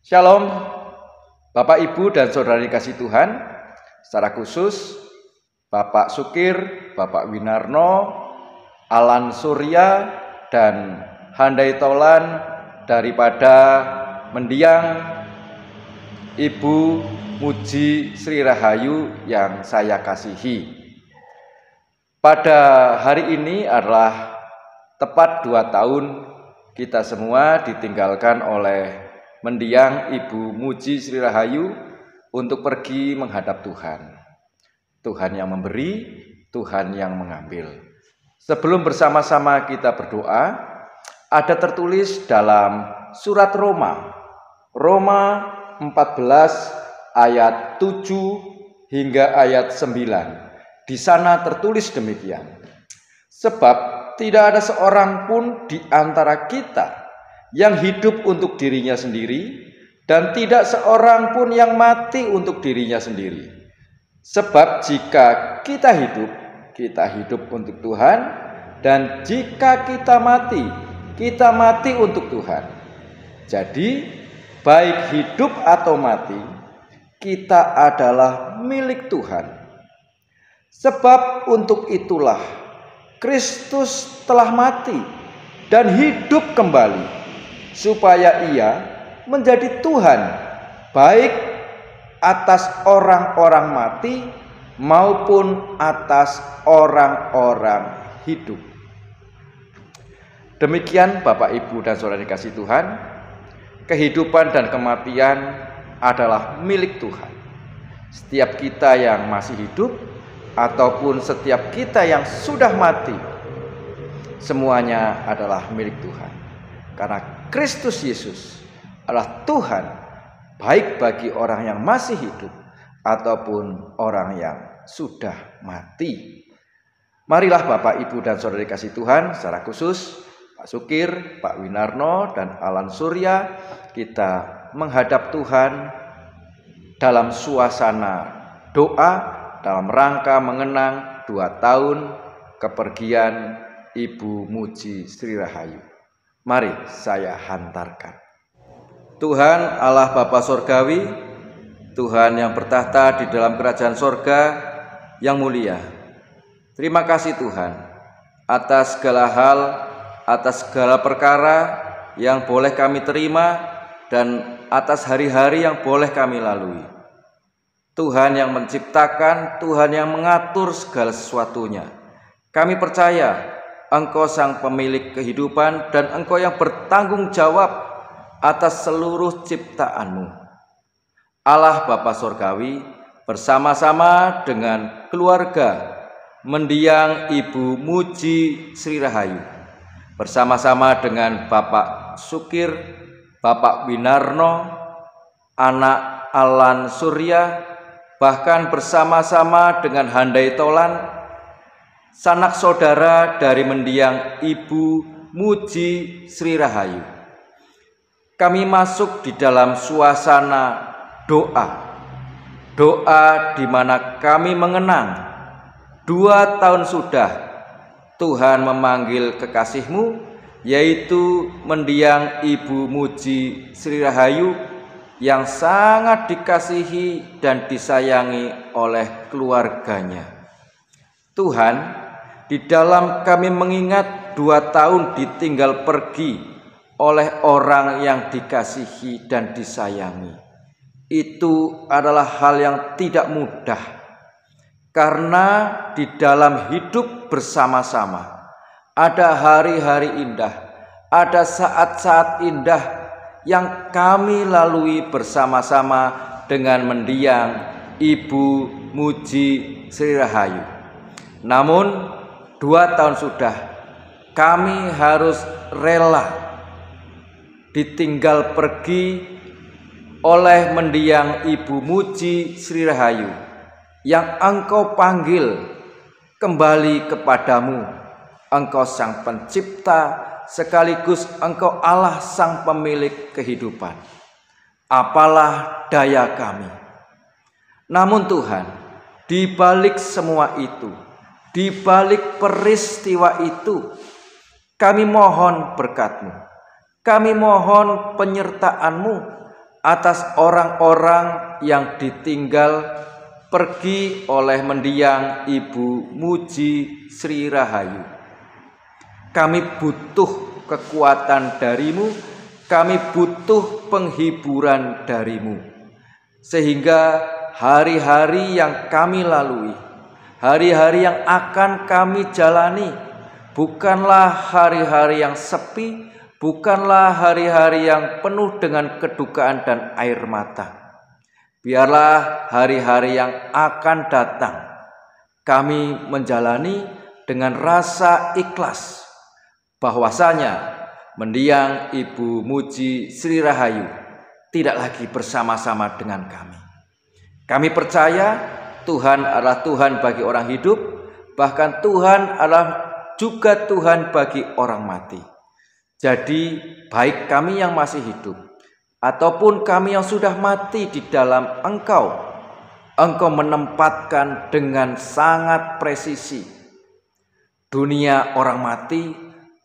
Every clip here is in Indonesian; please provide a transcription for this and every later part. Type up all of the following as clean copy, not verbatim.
Shalom, Bapak, Ibu, dan Saudara dikasih Tuhan. Secara khusus, Bapak Sukir, Bapak Winarno, Alan Surya, dan Handai Tolan daripada mendiang Ibu Muji Sri Rahayu yang saya kasihi. Pada hari ini adalah tepat 2 tahun kita semua ditinggalkan oleh mendiang Ibu Muji Sri Rahayu untuk pergi menghadap Tuhan. Tuhan yang memberi, Tuhan yang mengambil. Sebelum bersama-sama kita berdoa, ada tertulis dalam surat Roma 14 ayat 7 hingga ayat 9. Di sana tertulis demikian. Sebab tidak ada seorang pun di antara kita yang hidup untuk dirinya sendiri, dan tidak seorang pun yang mati untuk dirinya sendiri. Sebab jika kita hidup untuk Tuhan, dan jika kita mati untuk Tuhan. Jadi, baik hidup atau mati, kita adalah milik Tuhan. Sebab untuk itulah Kristus telah mati dan hidup kembali, supaya Ia menjadi Tuhan baik atas orang-orang mati maupun atas orang-orang hidup. Demikian Bapak, Ibu, dan Saudara dikasih Tuhan, kehidupan dan kematian adalah milik Tuhan. Setiap kita yang masih hidup ataupun setiap kita yang sudah mati, semuanya adalah milik Tuhan. Karena Kristus Yesus adalah Tuhan, baik bagi orang yang masih hidup ataupun orang yang sudah mati. Marilah Bapak, Ibu, dan Saudara dikasih Tuhan, secara khusus Pak Sukir, Pak Winarno, dan Alan Surya, kita menghadap Tuhan dalam suasana doa, dalam rangka mengenang 2 tahun kepergian Ibu Muji Sri Rahayu. Mari saya hantarkan. Tuhan Allah Bapa Sorgawi, Tuhan yang bertahta di dalam kerajaan sorga yang mulia. Terima kasih Tuhan atas segala hal, atas segala perkara yang boleh kami terima dan atas hari-hari yang boleh kami lalui. Tuhan yang menciptakan, Tuhan yang mengatur segala sesuatunya. Kami percaya Engkau sang pemilik kehidupan dan Engkau yang bertanggung jawab atas seluruh ciptaan-Mu. Allah Bapa Sorgawi bersama-sama dengan keluarga mendiang Ibu Muji Sri Rahayu, bersama-sama dengan Bapak Sukir, Bapak Winarno, anak Alan Surya, bahkan bersama-sama dengan Handai Tolan, sanak saudara dari mendiang Ibu Muji Sri Rahayu. Kami masuk di dalam suasana doa di mana kami mengenang 2 tahun sudah Tuhan memanggil kekasih-Mu, yaitu mendiang Ibu Muji Sri Rahayu yang sangat dikasihi dan disayangi oleh keluarganya. Tuhan, di dalam kami mengingat 2 tahun ditinggal pergi oleh orang yang dikasihi dan disayangi. Itu adalah hal yang tidak mudah. Karena di dalam hidup bersama-sama ada hari-hari indah, ada saat-saat indah yang kami lalui bersama-sama dengan mendiang Ibu Muji Sri Rahayu. Namun 2 tahun sudah kami harus rela ditinggal pergi oleh mendiang Ibu Muji Sri Rahayu yang Engkau panggil kembali kepadamu. Engkau sang pencipta sekaligus Engkau Allah sang pemilik kehidupan. Apalah daya kami. Namun Tuhan, di balik semua itu, di balik peristiwa itu, kami mohon berkat-Mu, kami mohon penyertaan-Mu atas orang-orang yang ditinggal pergi oleh mendiang Ibu Muji Sri Rahayu. Kami butuh kekuatan darimu, kami butuh penghiburan darimu, sehingga hari-hari yang kami lalui, hari-hari yang akan kami jalani, bukanlah hari-hari yang sepi, bukanlah hari-hari yang penuh dengan kedukaan dan air mata. Biarlah hari-hari yang akan datang kami menjalani dengan rasa ikhlas bahwasanya mendiang Ibu Muji Sri Rahayu tidak lagi bersama-sama dengan kami. Kami percaya Tuhan adalah Tuhan bagi orang hidup, bahkan Tuhan adalah juga Tuhan bagi orang mati. Jadi baik kami yang masih hidup ataupun kami yang sudah mati di dalam Engkau menempatkan dengan sangat presisi. Dunia orang mati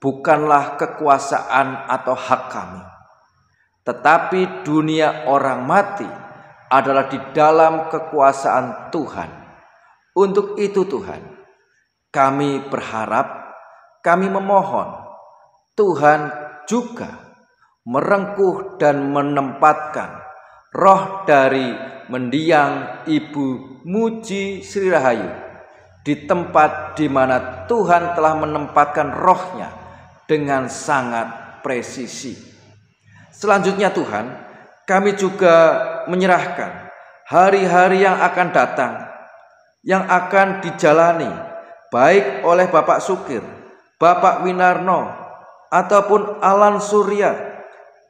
bukanlah kekuasaan atau hak kami, tetapi dunia orang mati adalah di dalam kekuasaan Tuhan. Untuk itu Tuhan, kami berharap, kami memohon, Tuhan juga merengkuh dan menempatkan roh dari mendiang Ibu Muji Sri Rahayu di tempat di mana Tuhan telah menempatkan rohnya dengan sangat presisi. Selanjutnya Tuhan, kami juga menyerahkan hari-hari yang akan datang, yang akan dijalani baik oleh Bapak Sukir, Bapak Winarno, ataupun Alan Surya,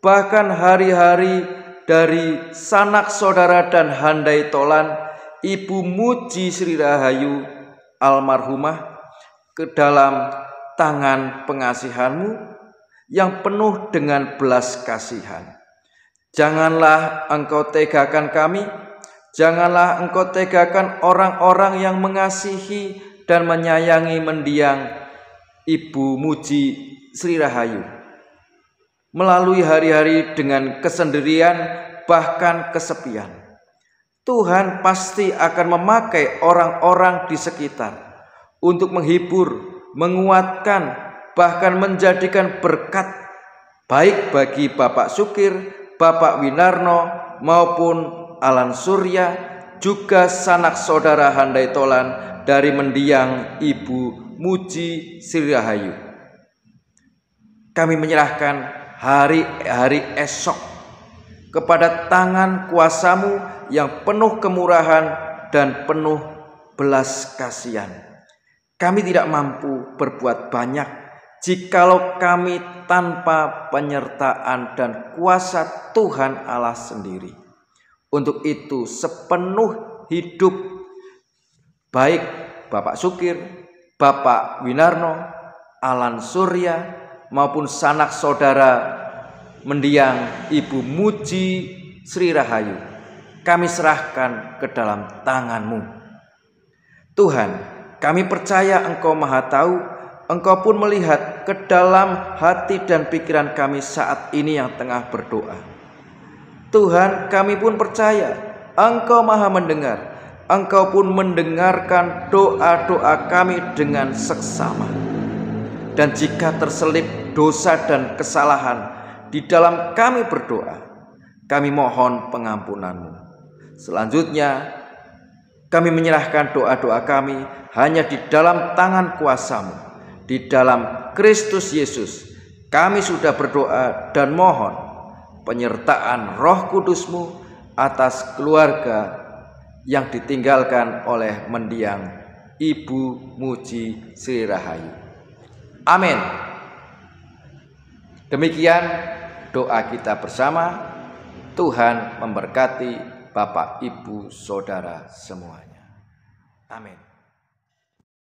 bahkan hari-hari dari sanak saudara dan handai tolan Ibu Muji Sri Rahayu almarhumah ke dalam tangan pengasihan-Mu yang penuh dengan belas kasihan. Janganlah Engkau tegakan kami, janganlah Engkau tegakan orang-orang yang mengasihi dan menyayangi mendiang Ibu Muji Sri Rahayu melalui hari-hari dengan kesendirian, bahkan kesepian. Tuhan pasti akan memakai orang-orang di sekitar untuk menghibur, menguatkan, bahkan menjadikan berkat baik bagi Bapak Sukir, Bapak Winarno maupun Alan Surya, juga sanak saudara handai tolan dari mendiang Ibu Muji Sri Rahayu. Kami menyerahkan hari-hari esok kepada tangan kuasa-Mu yang penuh kemurahan dan penuh belas kasihan. Kami tidak mampu berbuat banyak jikalau kami tanpa penyertaan dan kuasa Tuhan Allah sendiri. Untuk itu sepenuh hidup baik Bapak Sukir, Bapak Winarno, Alan Surya maupun sanak saudara mendiang Ibu Muji Sri Rahayu, kami serahkan ke dalam tangan-Mu. Tuhan, kami percaya Engkau Maha Tahu, Engkau pun melihat ke dalam hati dan pikiran kami saat ini yang tengah berdoa. Tuhan, kami pun percaya Engkau Maha mendengar, Engkau pun mendengarkan doa-doa kami dengan seksama. Dan jika terselip dosa dan kesalahan di dalam kami berdoa, kami mohon pengampunan-Mu. Selanjutnya, kami menyerahkan doa-doa kami hanya di dalam tangan kuasa-Mu. Di dalam Kristus Yesus, kami sudah berdoa dan mohon penyertaan Roh Kudus-Mu atas keluarga yang ditinggalkan oleh mendiang Ibu Muji Sri Rahayu. Amin. Demikian doa kita bersama. Tuhan memberkati Bapak, Ibu, Saudara semuanya. Amin.